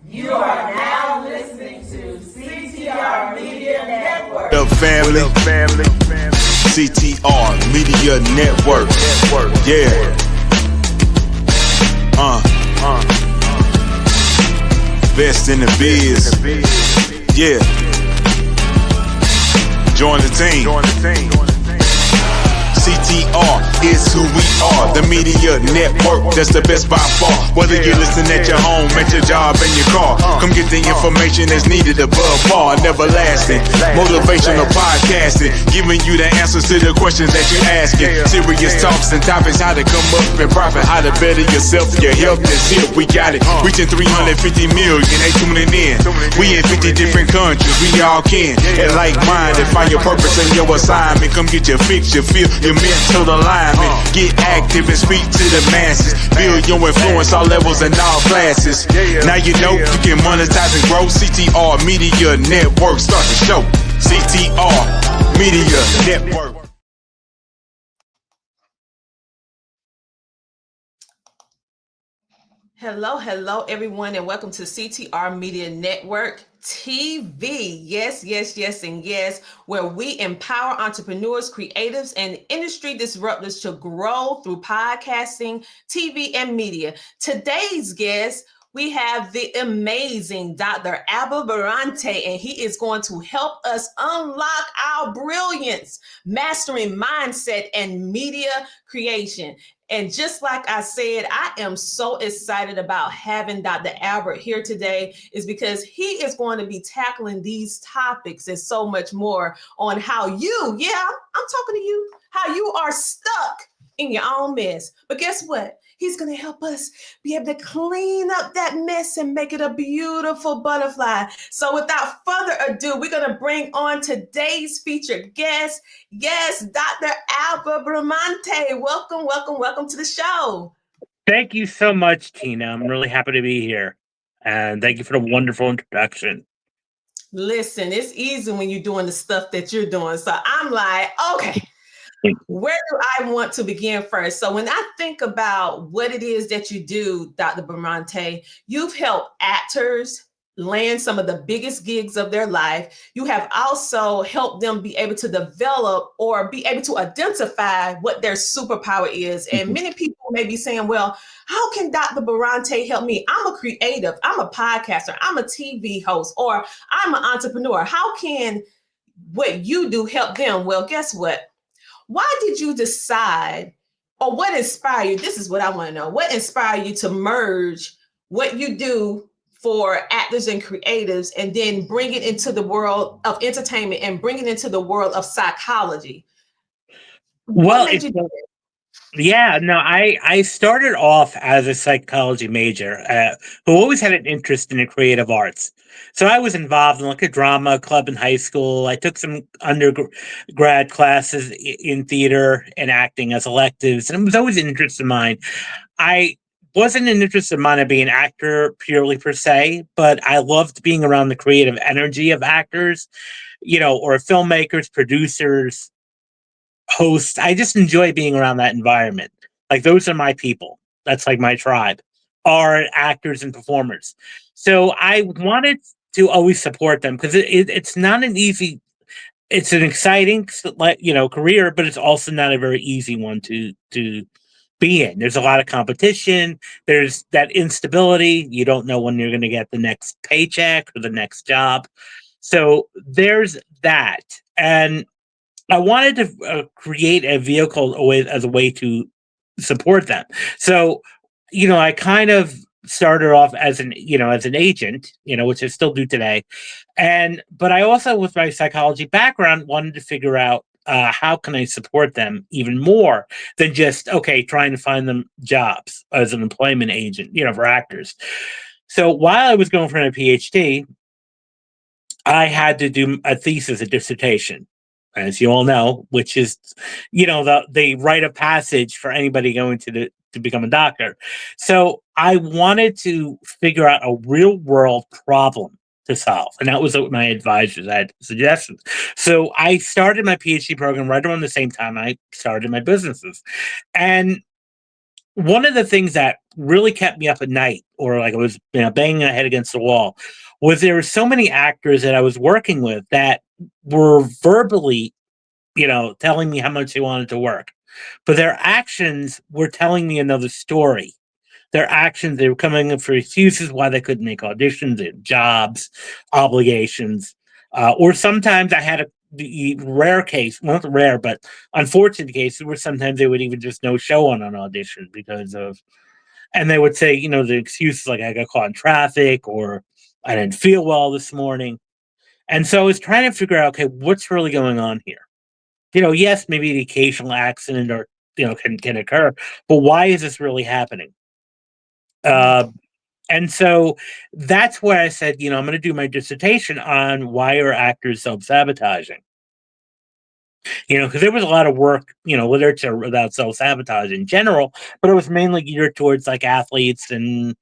You are now listening to CTR Media Network. What up, family? CTR Media Network. Yeah. Best in the biz. Yeah. Join the team. CTR is who we are, the media network, that's the best by far. Whether you listen at your home, at your job, in your car, come get the information that's needed above par. Never lasting, motivational podcasting, giving you the answers to the questions that you're asking. Serious talks and topics, how to come up and profit, how to better yourself, your health is here, we got it. Reaching 350 million, they tuning in. We in 50 different countries, we all can. And like-minded, find your purpose and your assignment. Come get your fix, your feel, your mental alignment. Get active and speak to the masses. Build your influence all levels and all classes. Now you know you can monetize and grow. CTR Media Network, start the show. CTR Media Network. Hello, everyone, and welcome to CTR Media Network TV. Yes, and yes, where we empower entrepreneurs, creatives, and industry disruptors to grow through podcasting, TV, and media. Today's guest, we have the amazing Dr. Bramante, and he is going to help us unlock our brilliance, mastering mindset and media creation. And just like I said, I am so excited about having Dr. Albert here today is because he is going to be tackling these topics and so much more on how you, I'm talking to you, how you are stuck in your own mess. But guess what? He's going to help us be able to clean up that mess and make it a beautiful butterfly. So without further ado, we're going to bring on today's featured guest. Yes, Dr. Albert Bramante. Welcome to the show. Thank you so much, Tina. I'm really happy to be here. And thank you for the wonderful introduction. Listen, it's easy when you're doing the stuff that you're doing. So I'm like, okay. Where do I want to begin first? So when I think about what it is that you do, Dr. Bramante, you've helped actors land some of the biggest gigs of their life. You have also helped them be able to develop or be able to identify what their superpower is. And many people may be saying, well, how can Dr. Bramante help me? I'm a creative, I'm a podcaster, I'm a TV host, or I'm an entrepreneur. How can what you do help them? Well, guess what? Why did you decide, or what inspired you? This is what I want to know. What inspired you to merge what you do for actors and creatives and then bring it into the world of entertainment and bring it into the world of psychology? Well, I started off as a psychology major who always had an interest in the creative arts. So I was involved in like a drama club in high school. I took some undergrad classes in theater and acting as electives, and it was always an interest of mine. I wasn't an interest of mine to be an actor purely per se, but I loved being around the creative energy of actors, or filmmakers, producers, hosts. I just enjoy being around that environment. Like those are my people. That's like my tribe, are actors and performers. So I wanted to always support them because it's not an easy. It's an exciting, career, but it's also not a very easy one to be in. There's a lot of competition. There's that instability. You don't know when you're going to get the next paycheck or the next job. So there's that, and I wanted to create a vehicle as a way to support them. So, I kind of started off as an agent, which I still do today. But I also, with my psychology background, wanted to figure out how can I support them even more than just, trying to find them jobs as an employment agent, for actors. So while I was going for my PhD, I had to do a thesis, a dissertation, as you all know, which is, the rite of passage for anybody going to become a doctor. So I wanted to figure out a real world problem to solve. And that was what my advisors had suggestions. So I started my PhD program right around the same time I started my businesses. And one of the things that really kept me up at night, or like I was banging my head against the wall, was there were so many actors that I was working with that were verbally, telling me how much they wanted to work, but their actions were telling me another story. Their actions, they were coming up for excuses why they couldn't make auditions, they had jobs, obligations, or sometimes I had the rare case, well, not rare, but unfortunate cases where sometimes they would even just no show on an audition because of, and they would say, the excuses like I got caught in traffic or I didn't feel well this morning. And so I was trying to figure out, okay, what's really going on here? Yes, maybe the occasional accident or can occur, but why is this really happening? And so that's where I said, I'm going to do my dissertation on why are actors self-sabotaging. Because there was a lot of work, literature about self-sabotage in general, but it was mainly geared towards like athletes and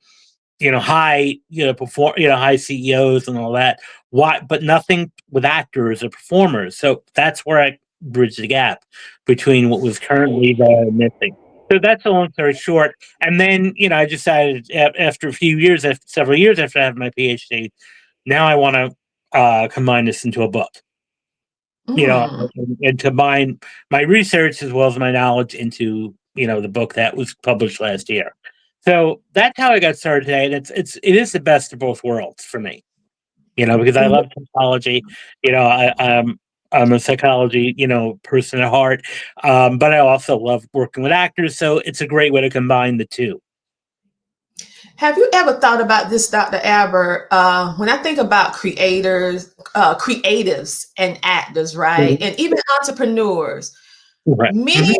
high, high CEOs and all that. Why? But nothing with actors or performers. So that's where I bridged the gap between what was currently there and missing. So that's a long story short. And then, I decided after a few years, after several years after I have my PhD, now I want to combine this into a book. And combine my research as well as my knowledge into the book that was published last year. So that's how I got started today, and it is the best of both worlds for me. Because I love psychology. I'm a psychology person at heart, but I also love working with actors. So it's a great way to combine the two. Have you ever thought about this, Dr. Albert? When I think about creators, creatives and actors, right? And even entrepreneurs, Right. many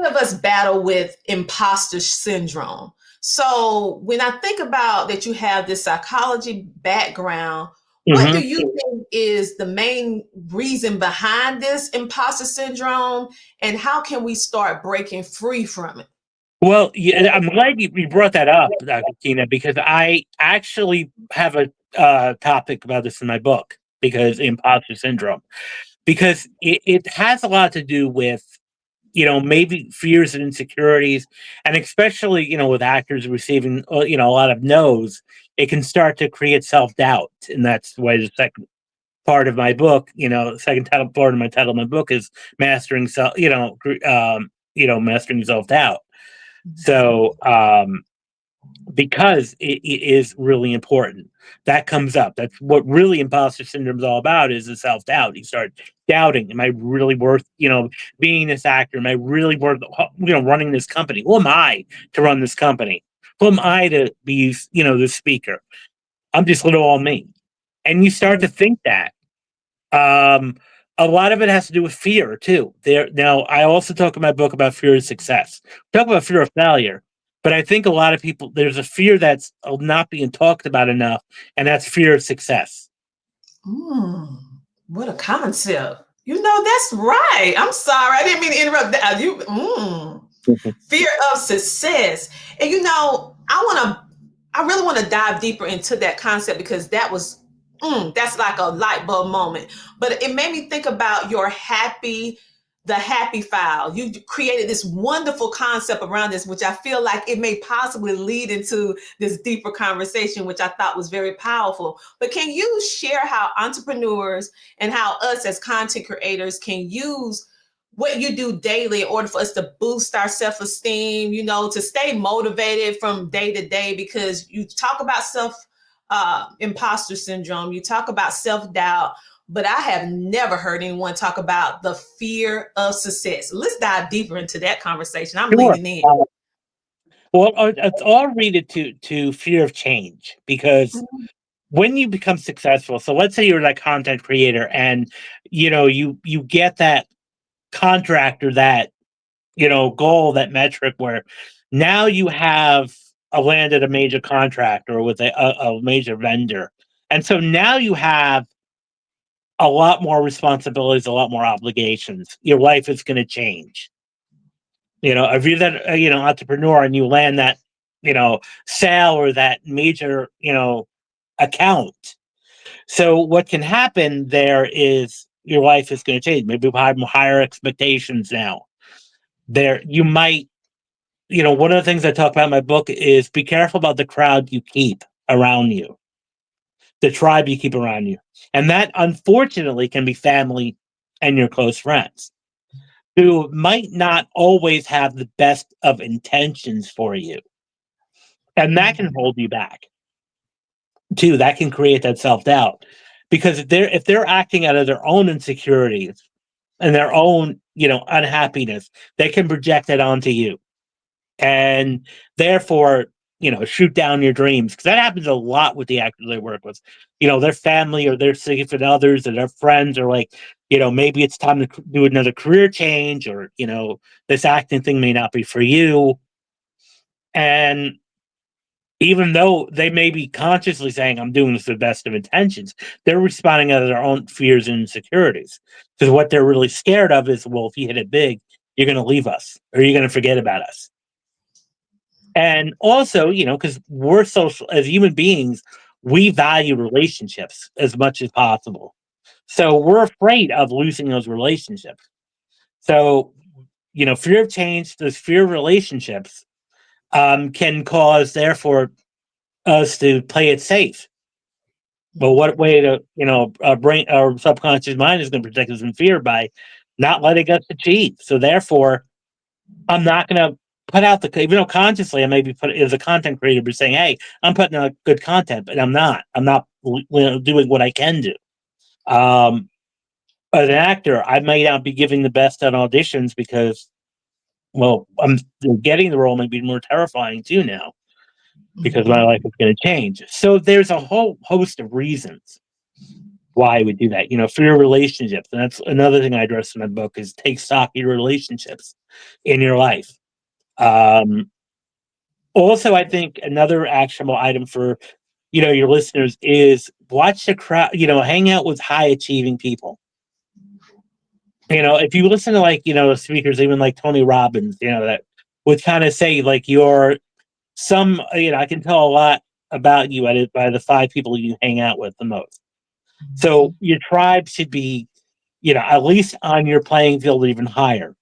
of us battle with imposter syndrome. So when I think about that you have this psychology background, what do you think is the main reason behind this imposter syndrome, and how can we start breaking free from it? Well, yeah, I'm glad you brought that up, Dr. Tina, because I actually have a topic about this in my book, because imposter syndrome, because it has a lot to do with, maybe fears and insecurities, and especially, with actors receiving, a lot of no's, it can start to create self-doubt. And that's why the second part of my book, the second part of my title of my book is mastering mastering self-doubt. So, because it is really important, that comes up. That's what really imposter syndrome is all about, is the self-doubt. You start doubting, am I really worth, being this actor? Am I really worth, running this company? Who am I to run this company? Who am I to be, the speaker? I'm just little old me. And you start to think that. A lot of it has to do with fear too. Now, I also talk in my book about fear of success. Talk about fear of failure, but I think a lot of people, there's a fear that's not being talked about enough, and that's fear of success. What a concept! That's right. I'm sorry, I didn't mean to interrupt. Fear of success, and I really want to dive deeper into that concept, because that's like a light bulb moment. But it made me think about the happy file. You created this wonderful concept around this, which I feel like it may possibly lead into this deeper conversation, which I thought was very powerful. But can you share how entrepreneurs and how us as content creators can use what you do daily in order for us to boost our self-esteem, to stay motivated from day to day? Because you talk about imposter syndrome, you talk about self-doubt, but I have never heard anyone talk about the fear of success. Let's dive deeper into that conversation. I'm Sure. leaning in. Well, it's all related to fear of change, because when you become successful, so let's say you're like content creator, and you get that contract or that goal, that metric, where now you have landed a major contract or with a major vendor, and so now you have a lot more responsibilities, a lot more obligations. Your life is going to change. If you're that entrepreneur and you land that sale or that major account, so what can happen there is your life is going to change. Maybe you have higher expectations now. There, you might one of the things I talk about in my book is be careful about the crowd you keep around you, the tribe you keep around you. And that unfortunately can be family and your close friends who might not always have the best of intentions for you. And that can hold you back too. That can create that self-doubt. Because if they're acting out of their own insecurities and their own, unhappiness, they can project that onto you. And therefore, shoot down your dreams. Because that happens a lot with the actors I work with. Their family or their significant others or their friends are like, maybe it's time to do another career change, or, this acting thing may not be for you. And even though they may be consciously saying, I'm doing this with the best of intentions, they're responding out of their own fears and insecurities. Because what they're really scared of is, well, if you hit it big, you're going to leave us or you're going to forget about us. And also, because we're social as human beings, we value relationships as much as possible. So we're afraid of losing those relationships. So, fear of change, those fear of relationships can cause, therefore, us to play it safe. But what way to, our subconscious mind is going to protect us from fear by not letting us achieve. So therefore, I'm not going to put out even though consciously I may be put as a content creator, be saying, hey, I'm putting out good content, but I'm not doing what I can do. As an actor, I may not be giving the best at auditions because, well, I'm getting the role may be more terrifying too now because my life is going to change. So there's a whole host of reasons why I would do that. For your relationships, and that's another thing I address in my book is take stock of your relationships in your life. Also, I think another actionable item for your listeners is watch the crowd. Hang out with high achieving people. If you listen to speakers, even like Tony Robbins, that would kind of say like you're some. I can tell a lot about you by the 5 people you hang out with the most. So your tribe should be, at least on your playing field, even higher.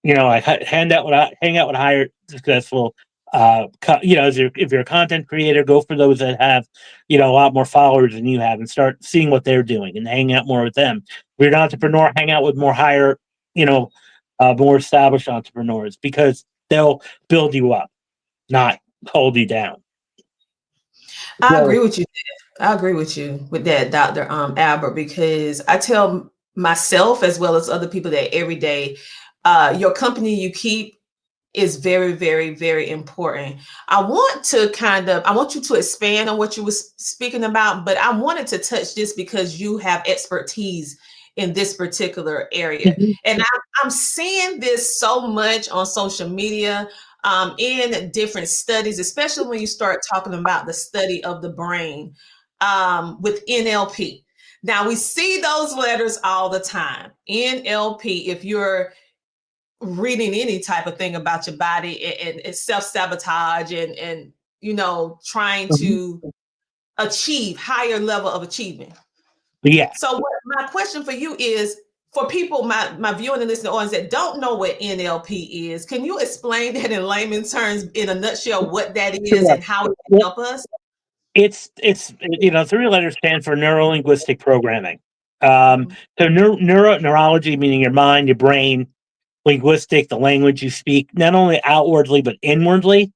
I hang out with higher successful. If you're a content creator, go for those that have, a lot more followers than you have, and start seeing what they're doing and hang out more with them. If you're an entrepreneur, hang out with more higher, more established entrepreneurs because they'll build you up, not hold you down. I agree with you. I agree with you with that, Dr. Albert, because I tell myself as well as other people that every day, your company you keep is very, very, very important. I want you to expand on what you were speaking about, but I wanted to touch this because you have expertise in this particular area. Mhm. And I'm seeing this so much on social media, in different studies, especially when you start talking about the study of the brain, with NLP. Now we see those letters all the time. NLP, if you're reading any type of thing about your body, and self-sabotage and trying Mhm. to achieve higher level of achievement. Yeah. So my question for you is, for people, my viewing and listening audience that don't know what NLP is, can you explain that in layman terms, in a nutshell, what that is Sure. and how it can Well, help us? it's 3 letters stand for neuro linguistic programming. Mhm. So neurology, meaning your mind, your brain, linguistic, the language you speak, not only outwardly but inwardly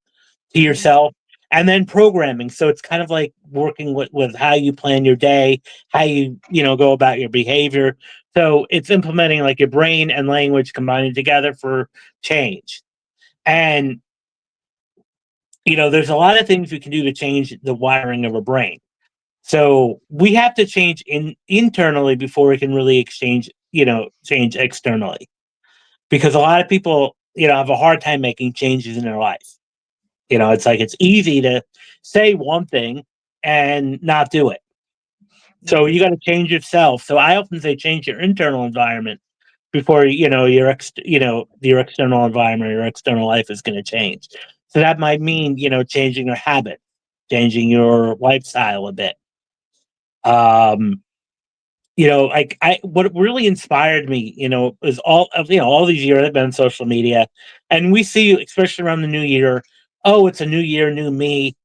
to Mhm. yourself, and then programming. So it's kind of like working with how you plan your day, how you go about your behavior. So it's implementing like your brain and language combining together for change. And there's a lot of things we can do to change the wiring of a brain. So we have to change internally before we can really change externally. Because a lot of people, have a hard time making changes in their life. It's like it's easy to say one thing and not do it. So you got to change yourself. So I often say change your internal environment before your external environment, your external life is going to change. So that might mean changing your habit, changing your lifestyle a bit. like what really inspired me, is all of all these years I've been on social media, and we see, especially around the new year, oh, it's a new year, new me,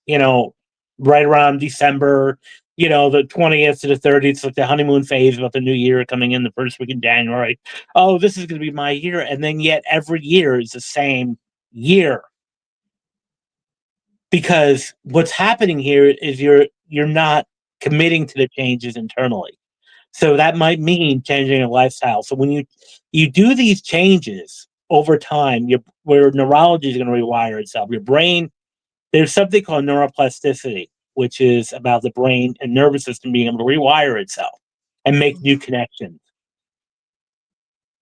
you know, right around December, the 20th to the 30th, like the honeymoon phase about the new year coming in the first week in January. Oh, this is going to be my year, and then yet every year is the same year, because what's happening here is you're not committing to the changes internally. So that might mean changing a lifestyle. So when you do these changes over time, where neurology is going to rewire itself, your brain, there's something called neuroplasticity, which is about the brain and nervous system being able to rewire itself and make new connections.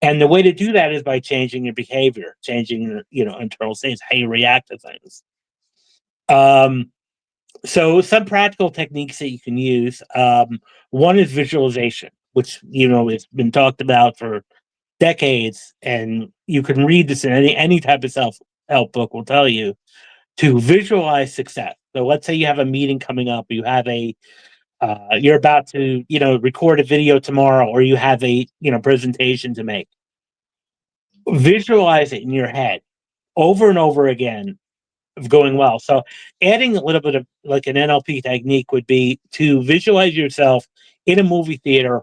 And the way to do that is by changing your behavior, changing your internal states, how you react to things. So some practical techniques that you can use. One is visualization, which has been talked about for decades, and you can read this in any type of self-help book will tell you to visualize success. So let's say you have a meeting coming up, you have you're about to record a video tomorrow, or you have a presentation to make. Visualize it in your head over and over again of going well. So adding a little bit of like an NLP technique would be to visualize yourself in a movie theater,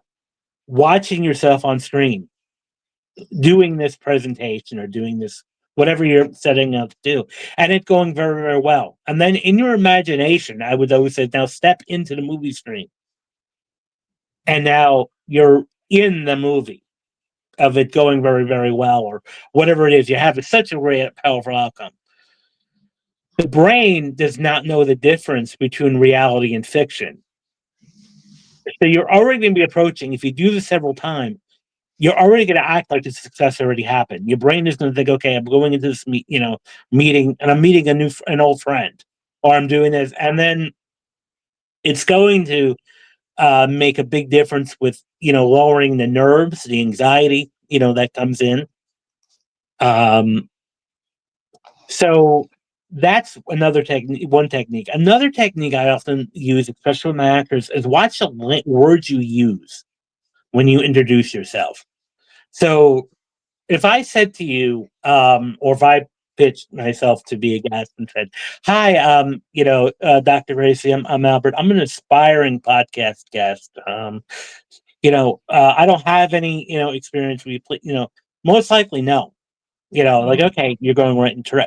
watching yourself on screen, doing this presentation or doing this, whatever you're setting up to do, and it going very, very well. And then in your imagination, I would always say, now step into the movie screen. And now you're in the movie of it going very, very well, or whatever it is. You have such a great, powerful outcome. The brain does not know the difference between reality and fiction. So you're already going to be approaching, if you do this several times, you're already going to act like the success already happened. Your brain is going to think, okay, I'm going into this meeting, and I'm meeting an old friend, or I'm doing this, and then it's going to make a big difference with lowering the nerves, the anxiety that comes in. So that's another technique. One technique. Another technique I often use, especially with my actors, is watch the words you use when you introduce yourself. So if I said to you, or if I pitched myself to be a guest and said, "Hi, Dr. Gracie, I'm Albert. I'm an aspiring podcast guest. I don't have any, experience. Most likely no. Like, okay, you're going right into,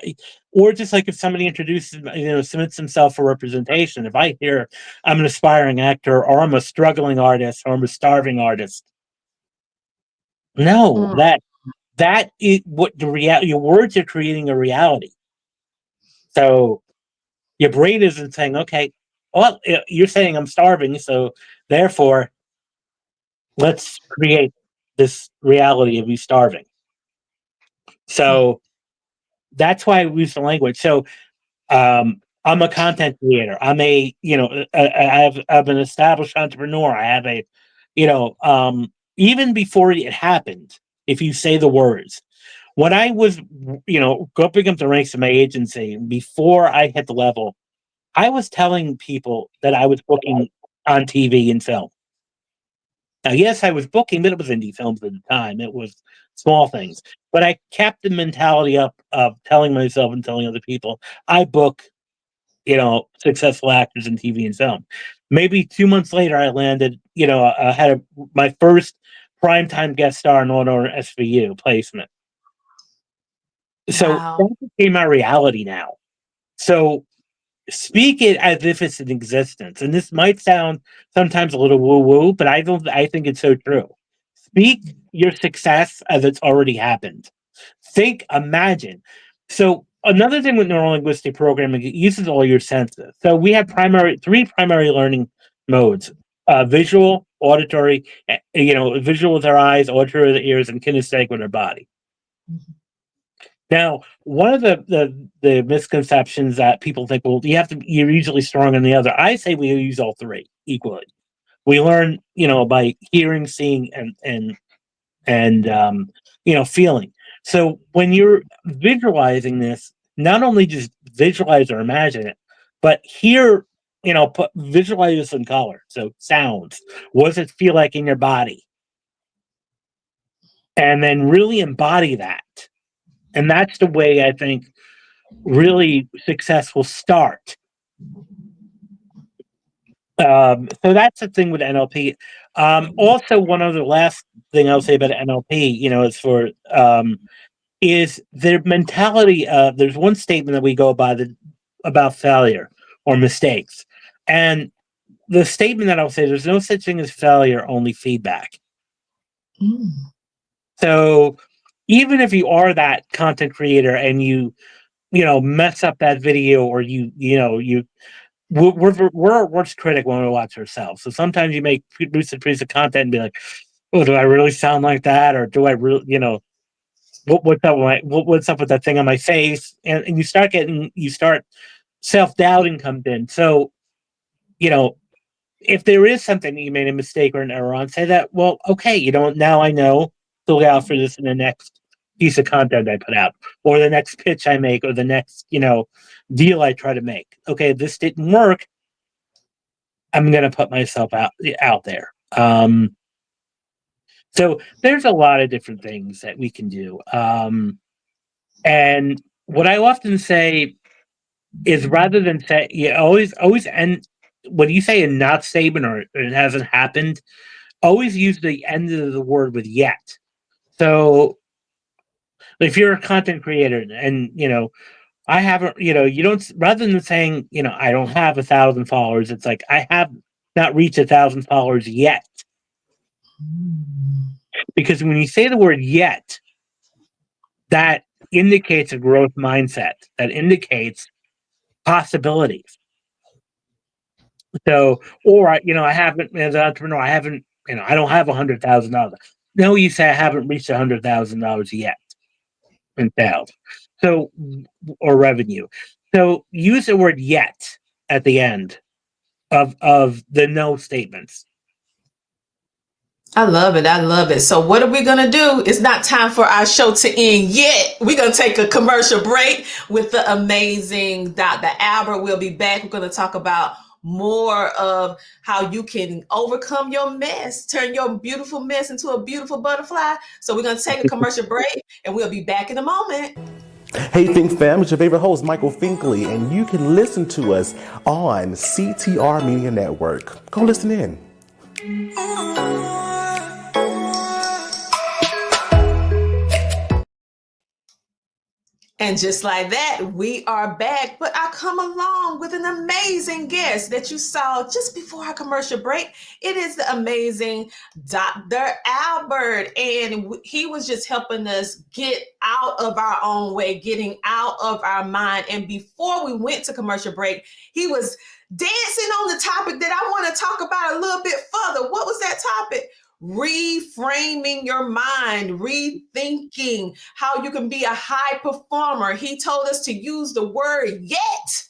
or just like if somebody introduces, submits himself for representation. If I hear I'm an aspiring actor, or I'm a struggling artist, or I'm a starving artist, no, that is what the reality. Your words are creating a reality. So your brain isn't saying, okay, well, you're saying I'm starving, so therefore, let's create this reality of you starving. So that's why I use the language. So I'm a content creator. I'm I'm an established entrepreneur. I have even before it happened, if you say the words, when I was, going up the ranks of my agency, before I hit the level, I was telling people that I was booking on TV and film. Now, yes, I was booking, but it was indie films at the time. It was small things. But I kept the mentality up of telling myself and telling other people, I book, successful actors in TV and film. Maybe 2 months later, I landed, I had my first primetime guest star in Law & SVU placement. So that became my reality now. So speak it as if it's in existence. And this might sound sometimes a little woo-woo, but I think it's so true. Speak your success as it's already happened. Imagine. So another thing with neurolinguistic programming, it uses all your senses. So we have three primary learning modes: visual, auditory, visual with our eyes, auditory with our ears, and kinesthetic with our body. Now, one of the misconceptions that people think, well, you're usually strong on the other. I say we use all three equally. We learn, by hearing, seeing, and feeling. So when you're visualizing this, not only just visualize or imagine it, but hear visualize this in color. So sounds. What does it feel like in your body? And then really embody that. And that's the way I think really success will start. So that's the thing with NLP. Also, one other last thing I'll say about NLP, is their mentality. There's one statement that we go by about failure or mistakes, and the statement that I'll say: there's no such thing as failure, only feedback. Mm. So even if you are that content creator and you mess up that video, or we're our worst critic when we watch ourselves. So sometimes you make produce a piece of content and be like, "Oh, do I really sound like that?" Or do I really, what's up with that thing on my face? And you start self-doubting comes in. So, if there is something that you made a mistake or an error on, say that, well, okay, now I know to look out for this in the next piece of content I put out, or the next pitch I make, or the next, deal I try to make. Okay, this didn't work. I'm going to put myself out there. So there's a lot of different things that we can do. And what I often say is, rather than say, always end when you say a not statement or it hasn't happened, always use the end of the word with yet. So if you're a content creator and I haven't, you don't, rather than saying, I don't have 1,000 followers, it's like, I have not reached 1,000 followers yet. Because when you say the word yet, that indicates a growth mindset, that indicates possibilities. So, or, I haven't, as an entrepreneur, I haven't, I don't have $100,000. No, you say I haven't reached $100,000 yet in sales. So, or revenue. So use the word yet at the end of the no statements. I love it. I love it. So what are we going to do? It's not time for our show to end yet. We're going to take a commercial break with the amazing Dr. Albert. We'll be back. We're going to talk about more of how you can overcome your mess, turn your beautiful mess into a beautiful butterfly. So we're going to take a commercial break and we'll be back in a moment. Hey Think Fam, it's your favorite host, Michael Finkley, and you can listen to us on CTR Media Network. Go listen in. And just like that, we are back. But I come along with an amazing guest that you saw just before our commercial break. It is the amazing Dr. Albert. And he was just helping us get out of our own way, getting out of our mind. And before we went to commercial break, he was dancing on the topic that I want to talk about a little bit further. What was that topic? Reframing your mind, rethinking how you can be a high performer. He told us to use the word yet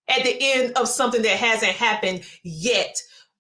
at the end of something that hasn't happened yet,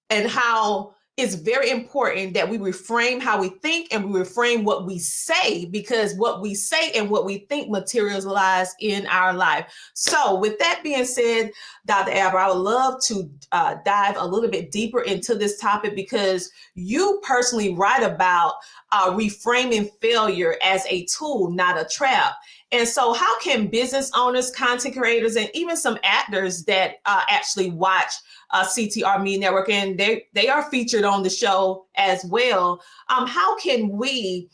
and how it's very important that we reframe how we think and we reframe what we say, because what we say and what we think materialize in our life. So with that being said, Dr. Albert, I would love to dive a little bit deeper into this topic, because you personally write about reframing failure as a tool, not a trap. And so how can business owners, content creators, and even some actors that actually watch CTR Media Network, and they are featured on the show as well, how can we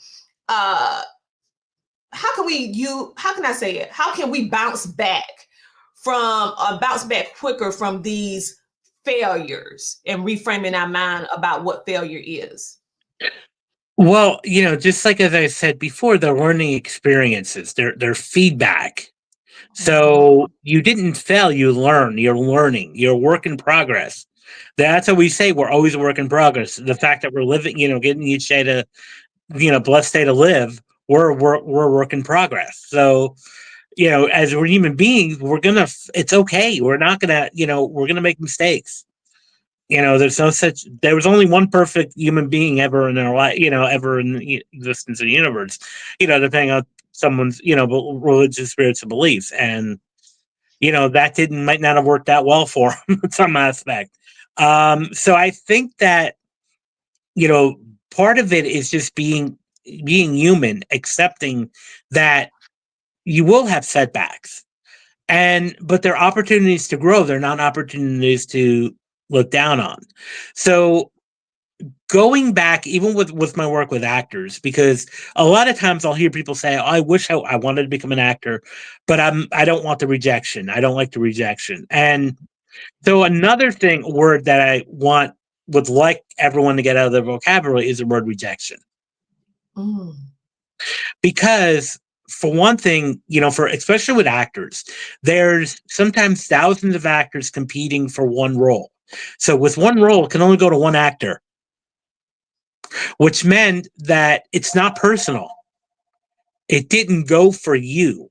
bounce back quicker from these failures and reframing our mind about what failure is? Well, just like as I said before, they're learning experiences, they're feedback. So you didn't fail, you learn, you're learning, you're a work in progress. That's what we say, we're always a work in progress. The fact that we're living, getting each day to, blessed day to live, we're a work in progress. So, as we're human beings, it's okay. We're not gonna, we're gonna make mistakes. There was only one perfect human being ever in our life, ever in the existence of the universe, depending on someone's, religious spirits and beliefs. And, that might not have worked out well for him in some aspect. So I think that, part of it is just being human, accepting that you will have setbacks, but they're opportunities to grow. They're not opportunities to look down on. So going back, even with my work with actors, because a lot of times I'll hear people say, oh, I wish I wanted to become an actor, but I don't want the rejection. I don't like the rejection. And so another word that I would like everyone to get out of their vocabulary is the word rejection. Mm. Because for one thing, especially with actors, there's sometimes thousands of actors competing for one role. So with one role, it can only go to one actor, which meant that it's not personal. It didn't go for you.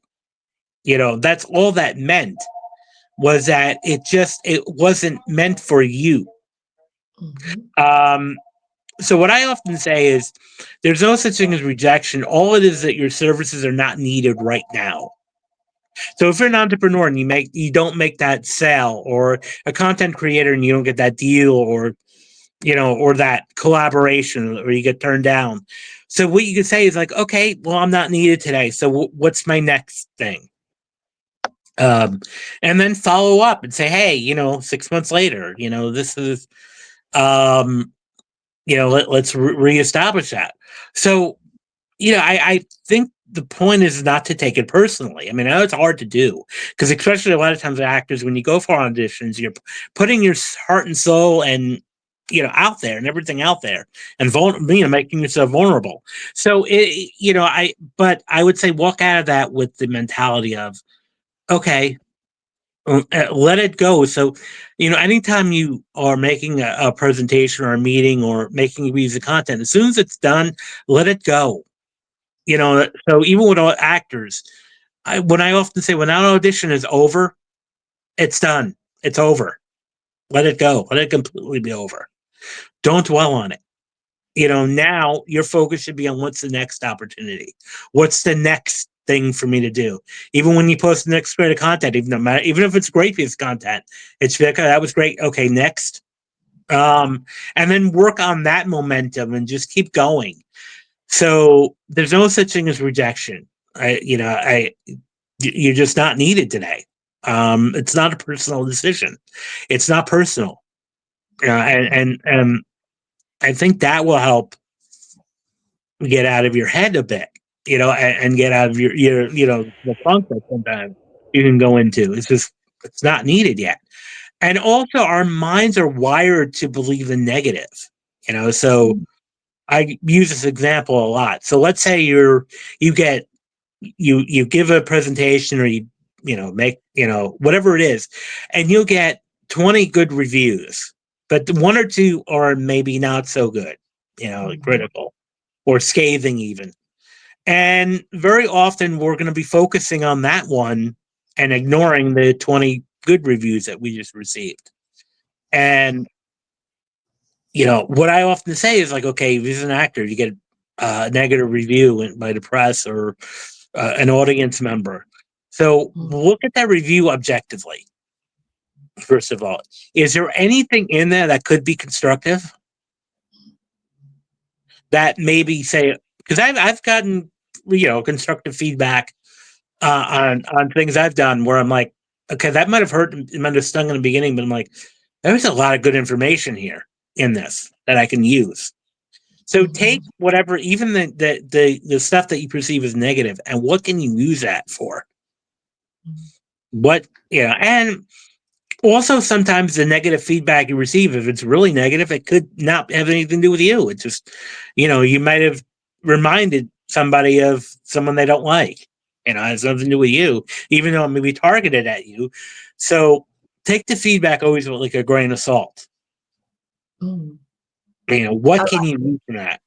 That's all that meant, was that it wasn't meant for you. Mm-hmm. So what I often say is there's no such thing as rejection. All it is that your services are not needed right now. So if you're an entrepreneur and you don't make that sale, or a content creator and you don't get that deal, or that collaboration, or you get turned down. So what you can say is like, okay, well, I'm not needed today. So what's my next thing? And then follow up and say, hey, 6 months later, this is, let's reestablish that. So, I think the point is not to take it personally. I mean, I know it's hard to do, because especially a lot of times actors, when you go for auditions, you're putting your heart and soul and, out there, and everything out there, and making yourself vulnerable. So, but I would say walk out of that with the mentality of, okay, let it go. So, anytime you are making a presentation or a meeting or making a piece of content, as soon as it's done, let it go. So even with all actors, when I often say, when that audition is over, it's done. It's over. Let it go. Let it completely be over. Don't dwell on it. Now your focus should be on what's the next opportunity. What's the next thing for me to do? Even when you post the next bit of content, even if it's great piece of content, it should be like, oh, that was great. Okay, next. And then work on that momentum and just keep going. So there's no such thing as rejection. You're just not needed today. It's not a personal decision. It's not personal. And I think that will help get out of your head a bit, and get out of your the funk that sometimes you can go into. It's not needed yet. And also our minds are wired to believe in negative, so I use this example a lot. So let's say you give a presentation, or you make, whatever it is, and you'll get 20 good reviews, but one or two are maybe not so good, critical or scathing even. And very often we're going to be focusing on that one and ignoring the 20 good reviews that we just received. And what I often say is like, okay, if you're an actor, you get a negative review by the press or an audience member. So look at that review objectively. First of all, is there anything in there that could be constructive? That maybe say, because I've gotten constructive feedback on things I've done where I'm like, okay, that might have hurt, it might have stung in the beginning, but I'm like, there's a lot of good information here in this that I can use. So take whatever, even the stuff that you perceive as negative, and what can you use that for? And also sometimes the negative feedback you receive, if it's really negative, it could not have anything to do with you. It's just, you might have reminded somebody of someone they don't like. It has nothing to do with you, even though it may be targeted at you. So take the feedback always with like a grain of salt. What can you do from that?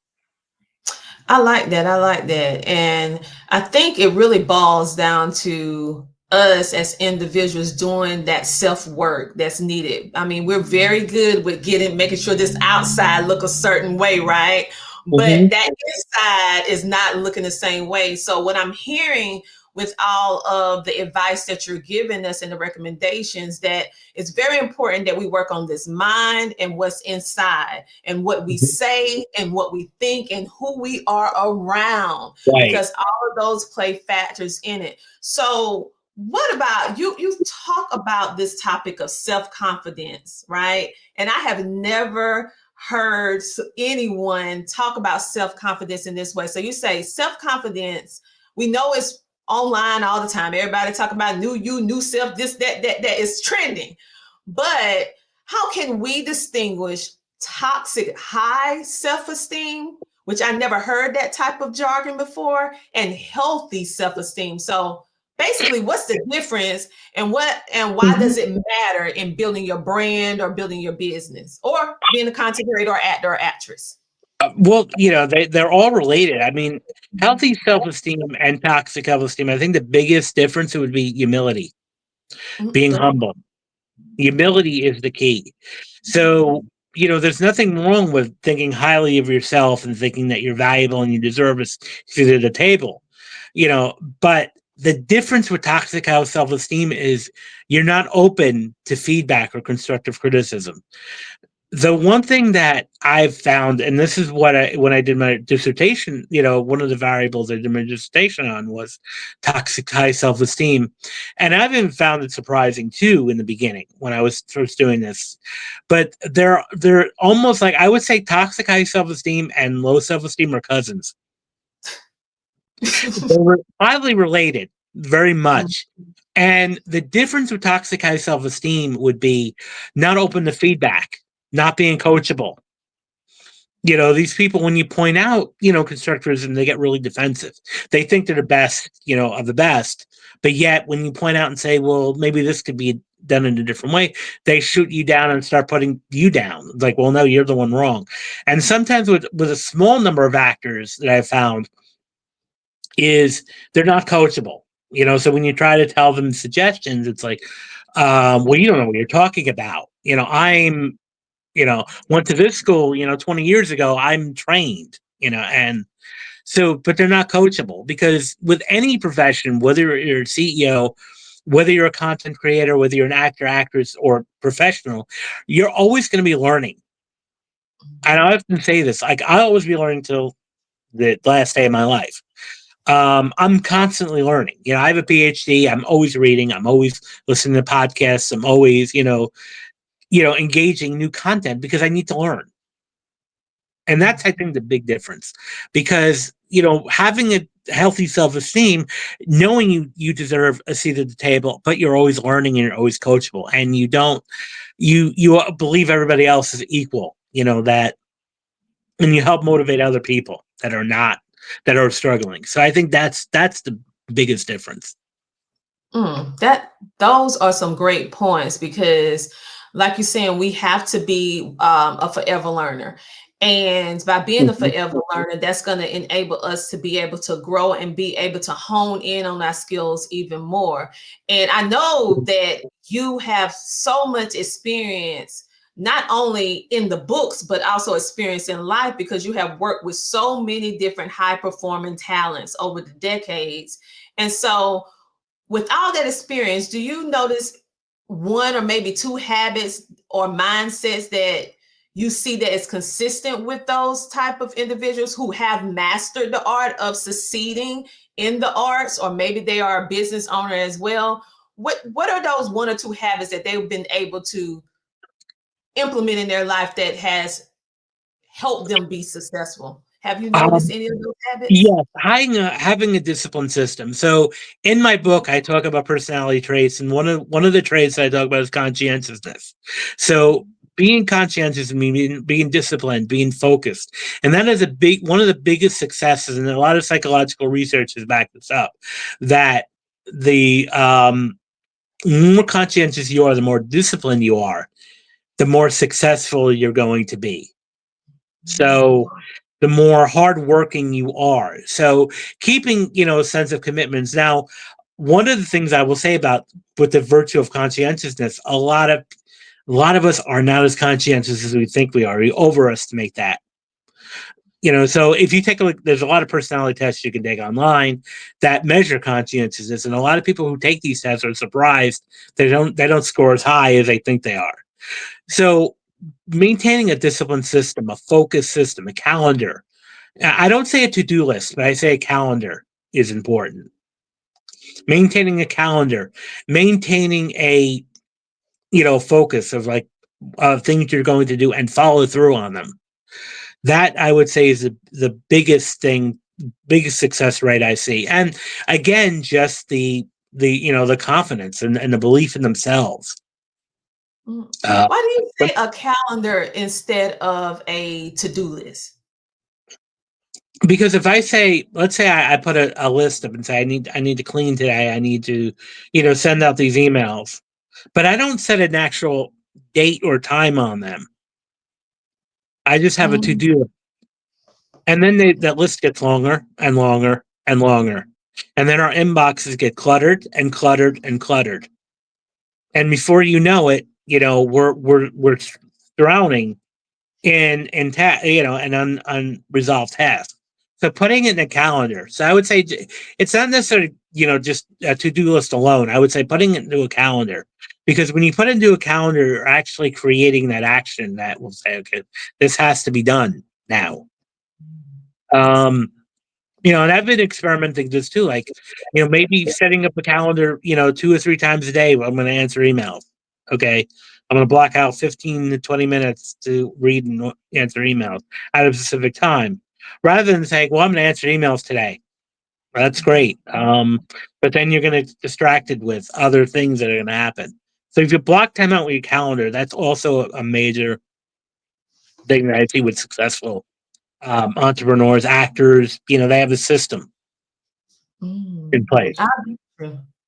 I like that. And I think it really boils down to us as individuals doing that self-work that's needed. I mean, we're very good with making sure this outside look a certain way, right? But that inside is not looking the same way. So what I'm hearing with all of the advice that you're giving us and the recommendations, that it's very important that we work on this mind and what's inside and what we say and what we think and who we are around, Right. because all of those play factors in it. So what about you? You talk about this topic of self-confidence, right? And I have never heard anyone talk about self-confidence in this way. So you say self-confidence, we know it's online all the time. Everybody talking about new you, new self, this, that is trending. But how can we distinguish toxic high self-esteem, which I never heard that type of jargon before, and healthy self-esteem? So basically, what's the difference, and why does it matter in building your brand or building your business or being a content creator or actor or actress? Well, they're all related. I mean, healthy self-esteem and toxic self-esteem, I think the biggest difference would be humility, being humble. Humility is the key. So, there's nothing wrong with thinking highly of yourself and thinking that you're valuable and you deserve a seat at the table, but the difference with toxic self-esteem is you're not open to feedback or constructive criticism. The one thing that I've found, and this is when I did my dissertation, one of the variables I did my dissertation on was toxic high self-esteem. And I've even found it surprising too in the beginning when I was first doing this. But they're almost like, I would say toxic high self-esteem and low self-esteem are cousins. They were highly related, very much. And the difference with toxic high self-esteem would be not open to feedback, not being coachable. These people, when you point out, constructivism, they get really defensive. They think they're the best, of the best. But yet when you point out and say, well, maybe this could be done in a different way, they shoot you down and start putting you down. It's like, well, no, you're the one wrong. And sometimes with a small number of actors that I've found, is they're not coachable, so when you try to tell them suggestions, it's like, well, you don't know what you're talking about. I'm, went to this school, 20 years ago, I'm trained, and so, but they're not coachable, because with any profession, whether you're a CEO, whether you're a content creator, whether you're an actor, actress, or professional, you're always going to be learning. And I often say this, like, I'll always be learning till the last day of my life. I'm constantly learning. I have a PhD. I'm always reading. I'm always listening to podcasts. I'm always, engaging new content because I need to learn. And that's, I think, the big difference, because, having a healthy self-esteem, knowing you deserve a seat at the table, but you're always learning and you're always coachable, and you believe everybody else is equal, that, and you help motivate other people that are struggling. So I think that's the biggest difference. Those are some great points, because like you're saying, we have to be a forever learner. And by being a forever learner, that's going to enable us to be able to grow and be able to hone in on our skills even more. And I know that you have so much experience, not only in the books, but also experience in life, because you have worked with so many different high performing talents over the decades. And so with all that experience, do you notice one or maybe two habits or mindsets that you see that is consistent with those type of individuals who have mastered the art of succeeding in the arts, or maybe they are a business owner as well? What are those one or two habits that they've been able to implement in their life that has helped them be successful? Have you noticed any of those habits? Yes, having a disciplined system. So in my book, I talk about personality traits, and one of the traits I talk about is conscientiousness. So being conscientious means being disciplined, being focused, and that is one of the biggest successes. And a lot of psychological research has backed this up. That the more conscientious you are, the more disciplined you are, the more successful you're going to be. So the more hardworking you are. So keeping, a sense of commitments. Now, one of the things I will say about with the virtue of conscientiousness, a lot of us are not as conscientious as we think we are. We overestimate that. So if you take a look, there's a lot of personality tests you can take online that measure conscientiousness, and a lot of people who take these tests are surprised they don't score as high as they think they are. So maintaining a disciplined system, a focused system, a calendar. I don't say a to-do list, but I say a calendar is important. Maintaining a calendar, maintaining a focus of things you're going to do and follow through on them. That I would say is the biggest success rate I see. And again, just the confidence and the belief in themselves. Why do you say a calendar instead of a to-do list? Because if I say, let's say I put a list up and say I need to clean today, I need to, send out these emails, but I don't set an actual date or time on them. I just have a to-do list. And then that list gets longer and longer and longer. And then our inboxes get cluttered and cluttered and cluttered. And before you know it, we're drowning in an unresolved tasks. So putting it in a calendar. So I would say it's not necessarily, just a to-do list alone. I would say putting it into a calendar. Because when you put it into a calendar, you're actually creating that action that will say, okay, this has to be done now. And I've been experimenting this too. Maybe setting up a calendar, 2 or 3 times a day. I'm going to answer emails. Okay. I'm going to block out 15 to 20 minutes to read and answer emails at a specific time, rather than saying, well, I'm going to answer emails today. Well, that's great. But then you're going to get distracted with other things that are going to happen. So if you block time out with your calendar, that's also a major thing that I see with successful entrepreneurs, actors. They have a system in place.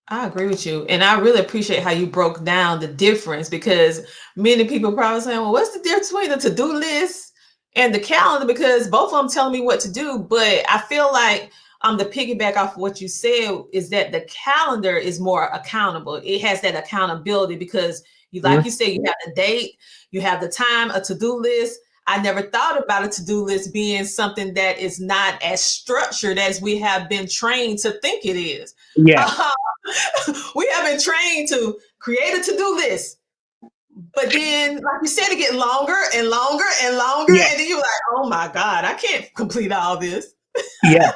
I agree with you. And I really appreciate how you broke down the difference, because many people probably saying, well, what's the difference between the to-do list and the calendar? Because both of them telling me what to do. But I feel like the piggyback off of what you said is that the calendar is more accountable. It has that accountability because you said, you have the date, you have the time, a to-do list. I never thought about a to-do list being something that is not as structured as we have been trained to think it is. Yeah. We have been trained to create a to-do list. But then, like you said, it get longer and longer and longer. Yeah. And then you're like, oh my God, I can't complete all this. Yeah.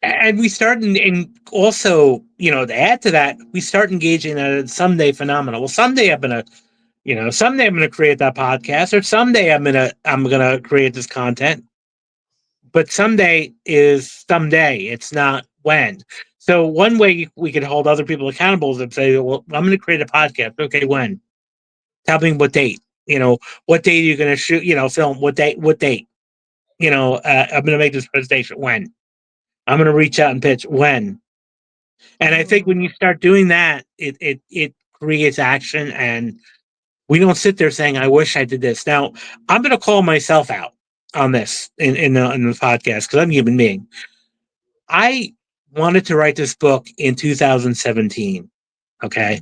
And we start, and also, to add to that, we start engaging in a someday phenomenon. Well, someday I'm going to create that podcast, or someday I'm going to create this content. But someday is someday. It's not when. So one way we could hold other people accountable is to say, well, I'm going to create a podcast. Okay, when? Tell me what date. What date are you going to shoot, film? What date? I'm going to make this presentation. When? I'm going to reach out and pitch. When? And I think when you start doing that, it creates action, and we don't sit there saying, I wish I did this. Now, I'm going to call myself out on this in the podcast, because I'm a human being. I wanted to write this book in 2017. Okay.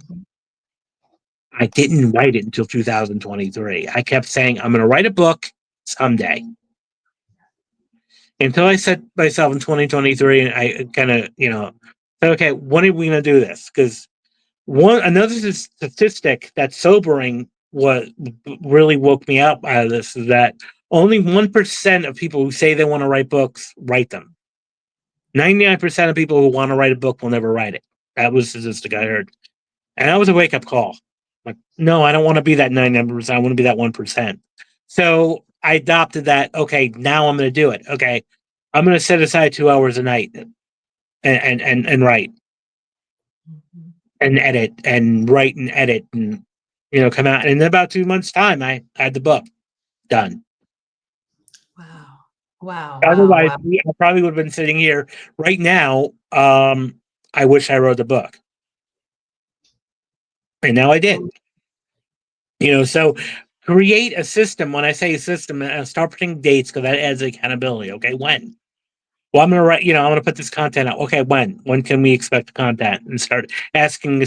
I didn't write it until 2023. I kept saying, I'm going to write a book someday. Until I set myself in 2023, and I kind of, said, okay, when are we going to do this? Because another statistic that's sobering, what really woke me up out of this, is that only 1% of people who say they want to write books write them. 99% of people who want to write a book will never write it. That was the statistic I heard. And that was a wake-up call. Like, no, I don't want to be that 99%. I want to be that 1%. So I adopted that. Okay, now I'm going to do it. Okay, I'm going to set aside 2 hours a night and write and edit and write and edit and, come out. And in about 2 months' time, I had the book done. Wow. Otherwise, I probably would have been sitting here right now. I wish I wrote the book. And now I did. So create a system. When I say a system, start putting dates, because that adds accountability. Okay, when? Well, I'm going to write, I'm going to put this content out. Okay, when? When can we expect the content? And start asking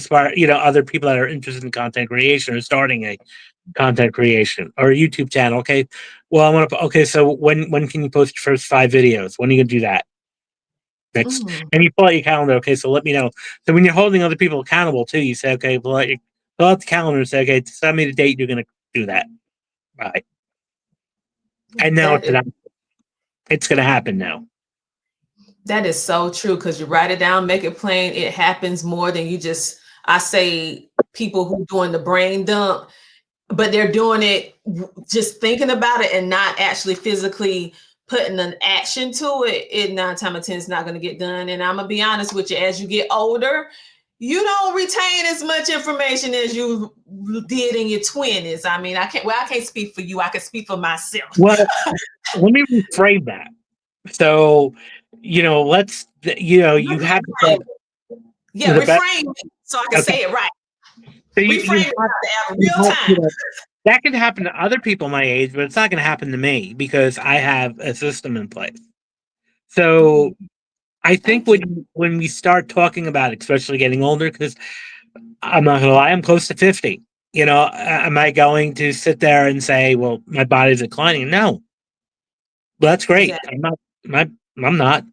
other people that are interested in content creation or starting content creation or a YouTube channel. Okay. Well, I want to, okay. So when can you post your first 5 videos? When are you going to do that? Next, and you pull out your calendar. Okay. So let me know. So when you're holding other people accountable too, you say, okay, pull out the calendar and say, okay, send me the date you're going to do that. Right. And now it's going to happen now. That is so true, because you write it down, make it plain. It happens more than you just, I say people who doing the brain dump, but they're doing it just thinking about it and not actually physically putting an action to it. It 9 times out of 10 is not going to get done. And I'm going to be honest with you, as you get older, you don't retain as much information as you did in your 20s. I mean, I can't speak for you. I can speak for myself. Well, let me reframe that. So, you have reframe it so I can say it right. So reframe it real time. That can happen to other people my age, but it's not going to happen to me because I have a system in place. So I think when we start talking about it, especially getting older, because I'm not going to lie, I'm close to 50. Am I going to sit there and say, well, my body's declining? No. Well, that's great. Yeah. I'm not.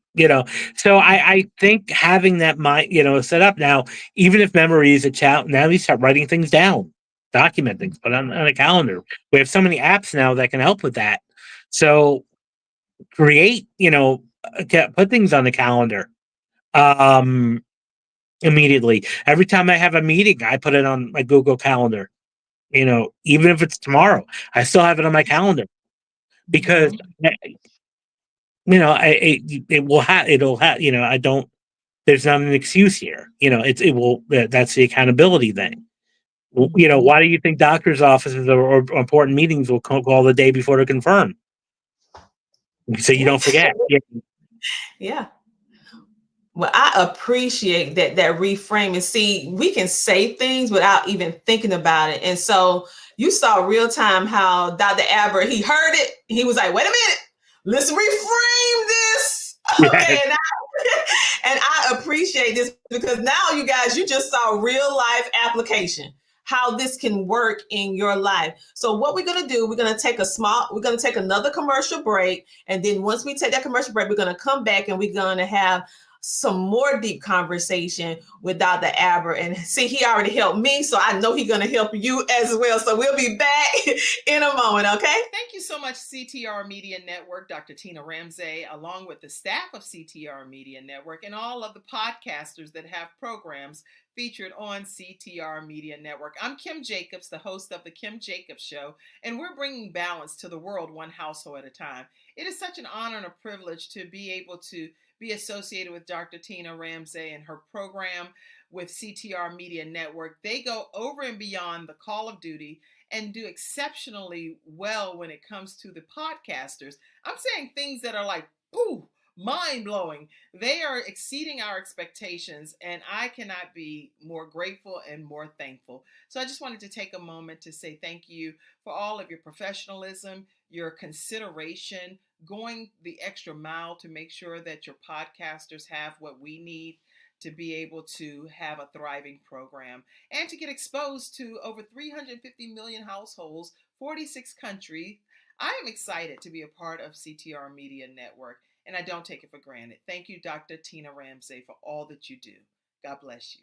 So I think having that mind, set up now, even if memory is a challenge, now you start writing things down, document things, put on a calendar. We have so many apps now that can help with that. So create, put things on the calendar immediately. Every time I have a meeting, I put it on my Google Calendar. Even if it's tomorrow, I still have it on my calendar because it'll have, I don't, there's not an excuse here. That's the accountability thing. Why do you think doctors' offices or important meetings will call the day before to confirm? So you don't forget. Yeah. Well, I appreciate that reframe. And see, we can say things without even thinking about it. And so you saw real time how Dr. Albert, he heard it. He was like, wait a minute, let's reframe this. Okay. Yes. And I appreciate this because now you guys, you just saw real life application, how this can work in your life. So what we're going to do, we're going to take another commercial break. And then once we take that commercial break, we're going to come back and we're going to have some more deep conversation with Dr. Albert. And see, he already helped me, so I know he's going to help you as well. So we'll be back in a moment, okay? Thank you so much, CTR Media Network, Dr. Tina Ramsey, along with the staff of CTR Media Network and all of the podcasters that have programs featured on CTR Media Network. I'm Kim Jacobs, the host of The Kim Jacobs Show, and we're bringing balance to the world one household at a time. It is such an honor and a privilege to be able to be associated with Dr. Tina Ramsey and her program with CTR Media Network. They go over and beyond the call of duty and do exceptionally well when it comes to the podcasters. I'm saying things that are like, ooh, mind-blowing. They are exceeding our expectations, and I cannot be more grateful and more thankful. So I just wanted to take a moment to say thank you for all of your professionalism, your consideration, going the extra mile to make sure that your podcasters have what we need to be able to have a thriving program and to get exposed to over 350 million households, 46 countries. I am excited to be a part of CTR Media Network, and I don't take it for granted. Thank you, Dr. Tina Ramsey, for all that you do. God bless you.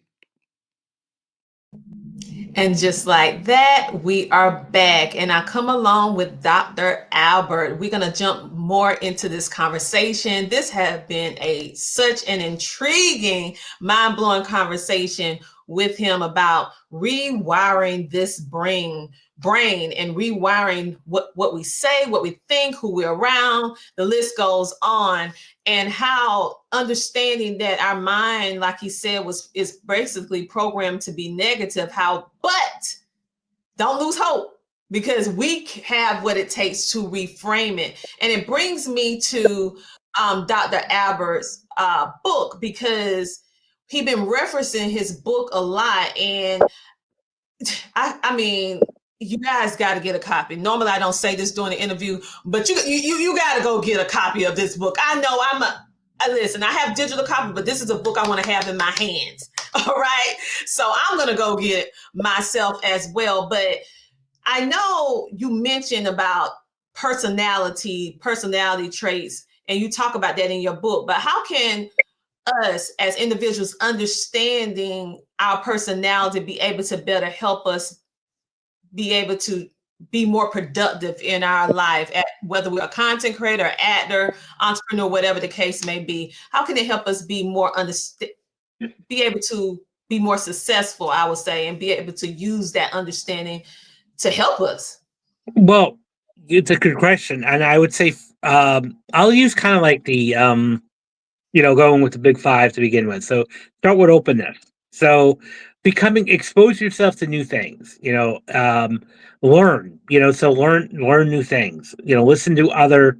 And just like that, we are back. And I come along with Dr. Albert. We're going to jump more into this conversation. This has been such an intriguing, mind-blowing conversation with him about rewiring this brain and rewiring what we say, what we think, who we're around. The list goes on. And how understanding that our mind, like he said, is basically programmed to be negative. But don't lose hope, because we have what it takes to reframe it. And it brings me to Dr. Albert's book, because he's been referencing his book a lot. And I mean, you guys got to get a copy. Normally, I don't say this during the interview, but you got to go get a copy of this book. I know listen, I have digital copy, but this is a book I want to have in my hands. All right. So I'm going to go get myself as well. But I know you mentioned about personality traits, and you talk about that in your book, but how can us as individuals understanding our personality be able to better help us be able to be more productive in our life, whether we're a content creator, actor, entrepreneur, whatever the case may be? How can it help us be more be able to be more successful, I would say, and be able to use that understanding to help us? Well, it's a good question, and I would say I'll use kind of like the going with the big five to begin with. So start with openness. So expose yourself to new things. Learn. So learn new things. Listen to other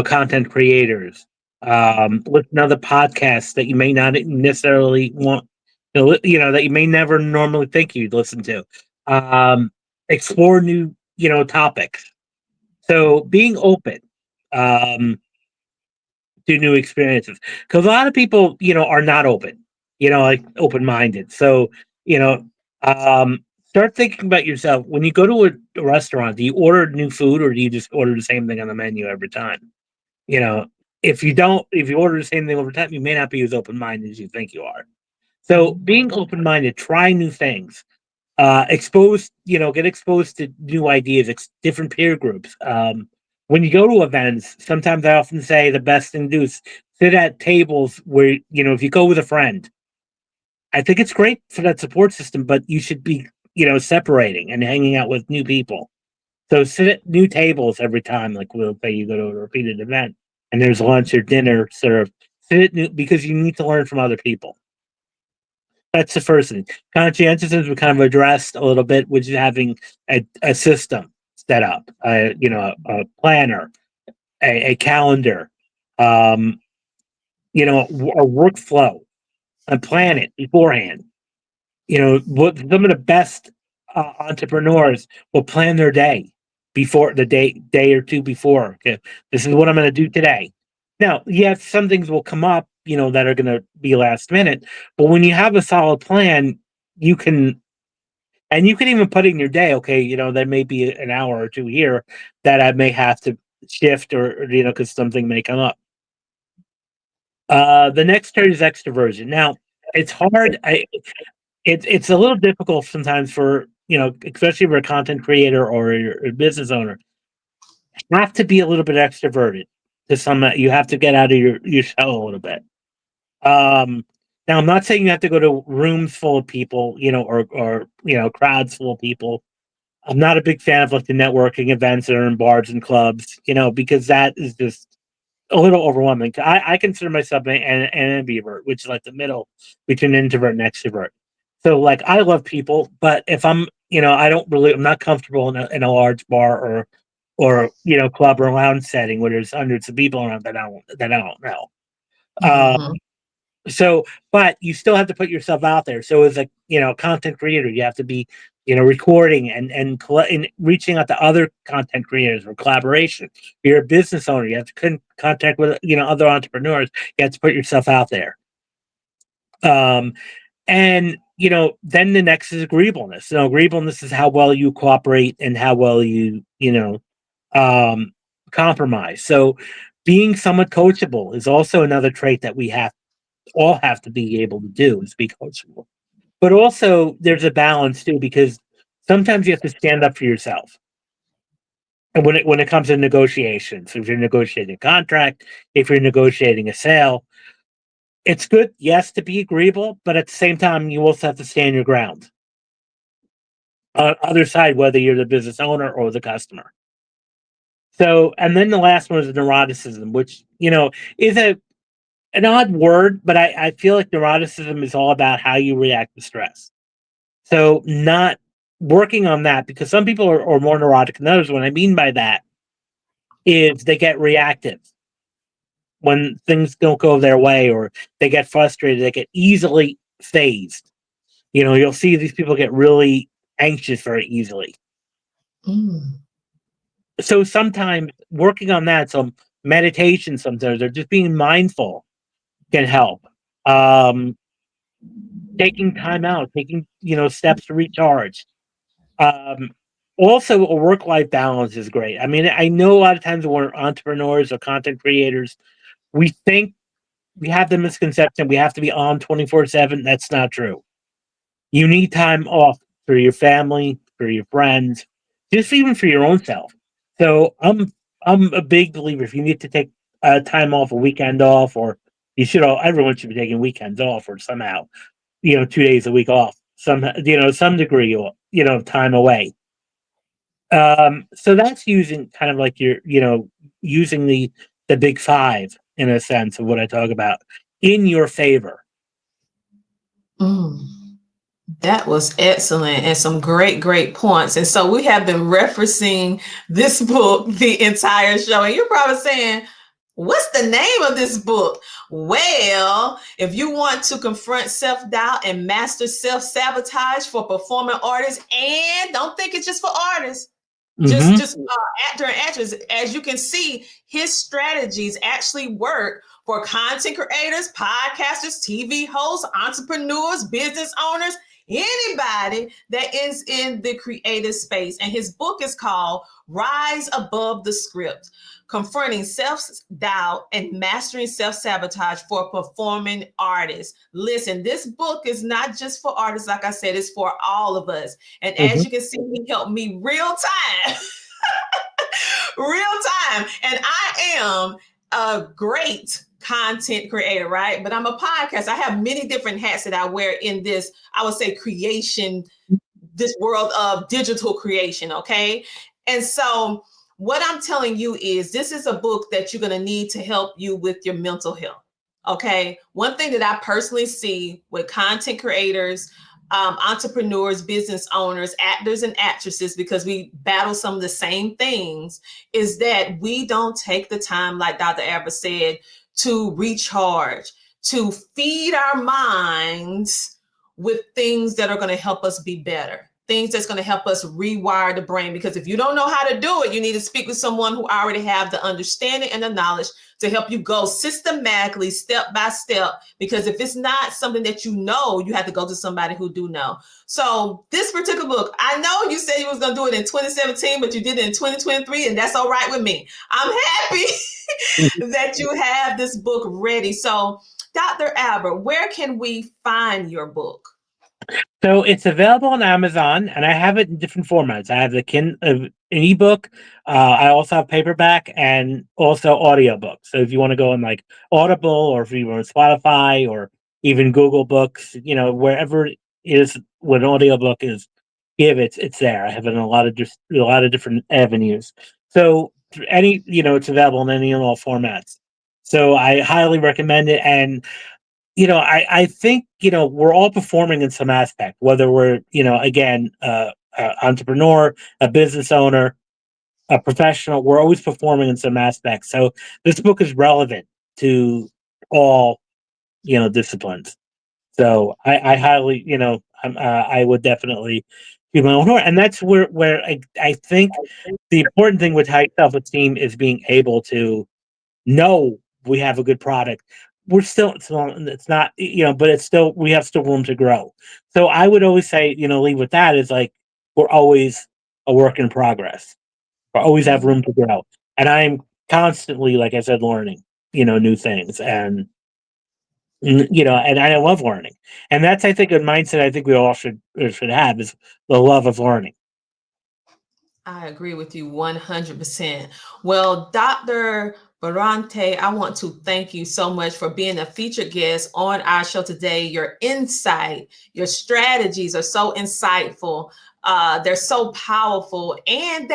content creators. Listen to other podcasts that you may not necessarily want. That you may never normally think you'd listen to. Explore new topics. So being open. To new experiences, because a lot of people are not open, like open-minded. So you know start thinking about yourself when you go to a restaurant. Do you order new food, or do you just order the same thing on the menu every time? you know if you order the same thing over time, you may not be as open-minded as you think you are. So being open-minded, try new things, get exposed to new ideas, different peer groups. When you go to events, sometimes I often say the best thing to do is sit at tables where, if you go with a friend, I think it's great for that support system, but you should be, separating and hanging out with new people. So sit at new tables every time, like we'll say you go to a repeated event and there's lunch or dinner served. Sit at new, because you need to learn from other people. That's the first thing. Conscientiousness we kind of addressed a little bit, which is having a system set up, a planner, a calendar, a workflow, and plan it beforehand. What some of the best entrepreneurs will plan their day before the day or two before. Okay, this is what I'm going to do today. Now, yes, some things will come up, that are going to be last minute, but when you have a solid plan, you can, and you can even put in your day. Okay, there may be an hour or two here that I may have to shift, or because something may come up. The next part is extroversion. Now, it's hard. It's a little difficult sometimes for, especially for a content creator or a business owner. You have to be a little bit extroverted to some. You have to get out of your shell a little bit. Now, I'm not saying you have to go to rooms full of people, or crowds full of people. I'm not a big fan of like the networking events that are in bars and clubs, because that is just a little overwhelming. I consider myself an ambivert, which is like the middle between introvert and extrovert. So like I love people, but if I'm, I'm not comfortable in a large bar or club or lounge setting where there's hundreds of people around that I don't know. Mhm. So, but you still have to put yourself out there. So as a content creator, you have to be recording and reaching out to other content creators for collaboration. If you're a business owner, you have to contact with other entrepreneurs. You have to put yourself out there. And then the next is agreeableness. So agreeableness is how well you cooperate and how well you compromise. So being somewhat coachable is also another trait that we all have to be able to do, is be coachable. But also there's a balance too, because sometimes you have to stand up for yourself. And when it comes to negotiations, if you're negotiating a contract, if you're negotiating a sale, it's good, yes, to be agreeable, but at the same time, you also have to stand your ground. Other side, whether you're the business owner or the customer. So, and then the last one is neuroticism, which is an odd word, but I feel like neuroticism is all about how you react to stress. So not working on that, because some people are more neurotic than others. What I mean by that is they get reactive when things don't go their way, or they get frustrated, they get easily phased. You'll see these people get really anxious very easily. Mm. So sometimes working on that, some meditation sometimes, or just being mindful can help. Taking time out, taking steps to recharge. also a work-life balance is great. I mean, I know a lot of times when we're entrepreneurs or content creators, we think we have the misconception we have to be on 24/7. That's not true. You need time off for your family, for your friends, just even for your own self. So I'm a big believer. If you need to take time off, a weekend off, or you should all everyone should be taking weekends off, or somehow 2 days a week off, some degree of time away. So that's using kind of like using the big five in a sense of what I talk about in your favor. Mm. That was excellent and some great, great points. And so we have been referencing this book the entire show. And you're probably saying, what's the name of this book? Well, if you want to confront self-doubt and master self-sabotage for performing artists, and don't think it's just for artists, just actor and actress, as you can see, his strategies actually work for content creators, podcasters, TV hosts, entrepreneurs, business owners, anybody that is in the creative space. And his book is called Rise Above the Script: Confronting Self-Doubt and Mastering Self-Sabotage for Performing Artists. Listen, this book is not just for artists, like I said, it's for all of us. And as you can see, he helped me real time. Real time. And I am a great content creator, right? But I'm a podcaster. I have many different hats that I wear in this, I would say, creation, this world of digital creation, okay? And so what I'm telling you is this is a book that you're going to need to help you with your mental health, okay? One thing that I personally see with content creators, entrepreneurs, business owners, actors and actresses, because we battle some of the same things, is that we don't take the time, like Dr. Aber said, to recharge, to feed our minds with things that are going to help us be better, things that's going to help us rewire the brain. Because if you don't know how to do it, you need to speak with someone who already have the understanding and the knowledge to help you go systematically, step by step. Because if it's not something that you know, you have to go to somebody who do know. So this particular book, I know you said you was going to do it in 2017, but you did it in 2023, and that's all right with me. I'm happy that you have this book ready. So Dr. Albert, where can we find your book? So it's available on Amazon, and I have it in different formats. I have an ebook. I also have paperback and also audiobook. So if you want to go on like Audible, or if you want Spotify, or even Google Books, wherever it is what an audiobook is, it's there. I have it in a lot of different avenues. So it's available in any and all formats. So I highly recommend it. And I think, we're all performing in some aspect, whether we're, again, entrepreneur, a business owner, a professional, we're always performing in some aspect. So this book is relevant to all, disciplines. So I highly, I would definitely do my own work. And that's where I think the important thing with high self-esteem is being able to know we have a good product. It's not, but it's still, we have still room to grow. So I would always say, leave with that is like, we're always a work in progress. We always have room to grow. And I'm constantly, like I said, learning, new things. And, and I love learning. And that's, I think, a mindset I think we all should have, is the love of learning. I agree with you 100%. Well, Dr. Bramante, I want to thank you so much for being a featured guest on our show today. Your insight, your strategies are so insightful. They're so powerful. And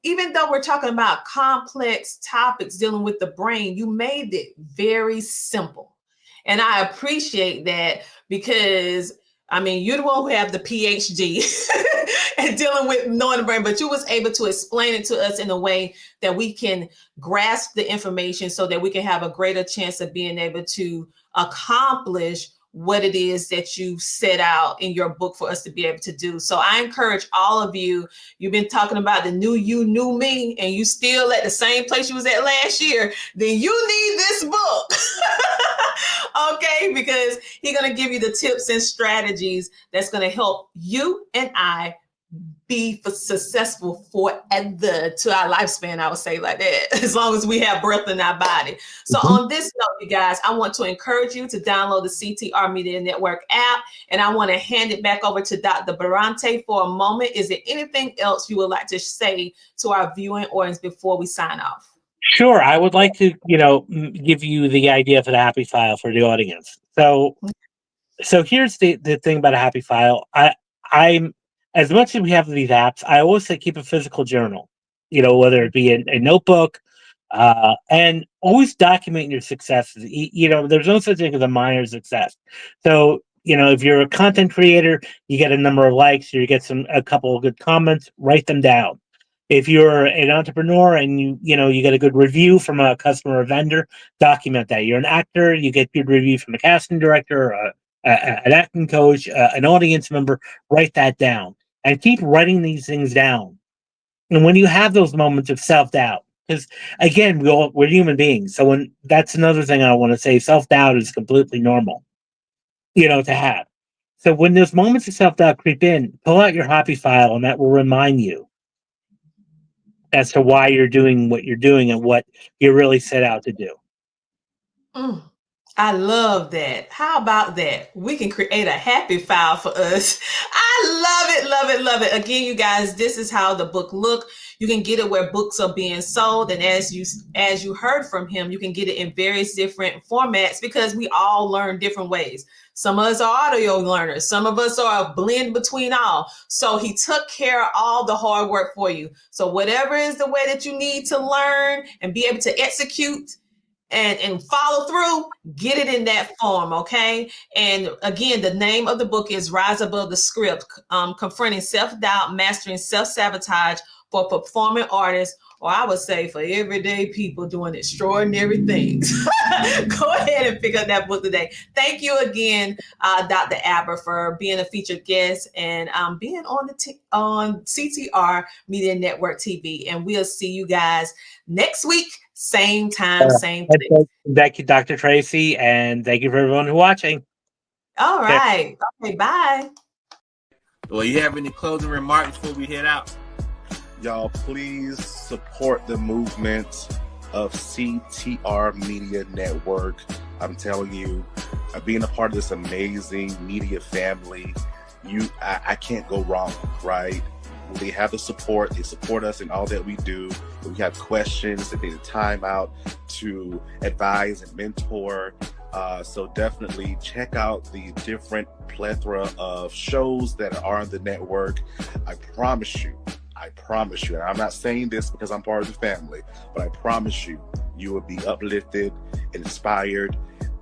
even though we're talking about complex topics dealing with the brain, you made it very simple. And I appreciate that, because you're the one who have the PhD and dealing with knowing the brain, but you was able to explain it to us in a way that we can grasp the information so that we can have a greater chance of being able to accomplish what it is that you set out in your book for us to be able to do. So I encourage all of you, you've been talking about the new you, new me, and you still at the same place you was at last year, then you need this book. Okay, because he's going to give you the tips and strategies that's going to help you and I be successful forever to our lifespan, I would say like that, as long as we have breath in our body. So on this note, you guys, I want to encourage you to download the CTR Media Network app, and I want to hand it back over to Dr. Bramante for a moment. Is there anything else you would like to say to our viewing audience before we sign off? Sure. I would like to, give you the idea for the happy file for the audience. So here's the thing about a happy file. I'm as much as we have these apps, I always say keep a physical journal, whether it be a notebook, and always document your successes. There's no such thing as a minor success. So, if you're a content creator, you get a number of likes, you get a couple of good comments, write them down. If you're an entrepreneur and you get a good review from a customer or vendor, document that. You're an actor, you get good review from a casting director, or an acting coach, an audience member, write that down and keep writing these things down. And when you have those moments of self-doubt, because again, we're human beings. So that's another thing I want to say, self-doubt is completely normal, to have. So when those moments of self-doubt creep in, pull out your happy file and that will remind you as to why you're doing what you're doing and what you really set out to do. I love that. How about that? We can create a happy file for us. I love it, love it, love it. Again, you guys, this is how the book look. You can get it where books are being sold. And as you heard from him, you can get it in various different formats because we all learn different ways. Some of us are audio learners. Some of us are a blend between all. So he took care of all the hard work for you. So whatever is the way that you need to learn and be able to execute and follow through, get it in that form, okay? And again, the name of the book is Rise Above the Script, Confronting Self-Doubt, Mastering Self-Sabotage for Performing Artists, or I would say for everyday people doing extraordinary things. Go ahead and pick up that book today. Thank you again, Dr. Aber, for being a featured guest and being on on CTR Media Network TV. And we'll see you guys next week. Same time, same place. Thank you, Dr. Tracy, and thank you for everyone who's watching. All right. Okay, bye. Well, you have any closing remarks before we head out? Y'all, please support the movement of CTR Media Network. I'm telling you, being a part of this amazing media family, I can't go wrong, right? They have the support. They support us in all that we do. If we have questions, they take the time out to advise and mentor. So definitely check out the different plethora of shows that are on the network. I promise you, and I'm not saying this because I'm part of the family, but I promise you, you will be uplifted, inspired,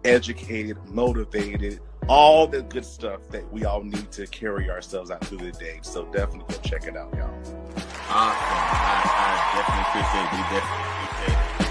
educated, motivated, all the good stuff that we all need to carry ourselves out through the day. So definitely go check it out, y'all. Awesome. I definitely appreciate it. We definitely appreciate it.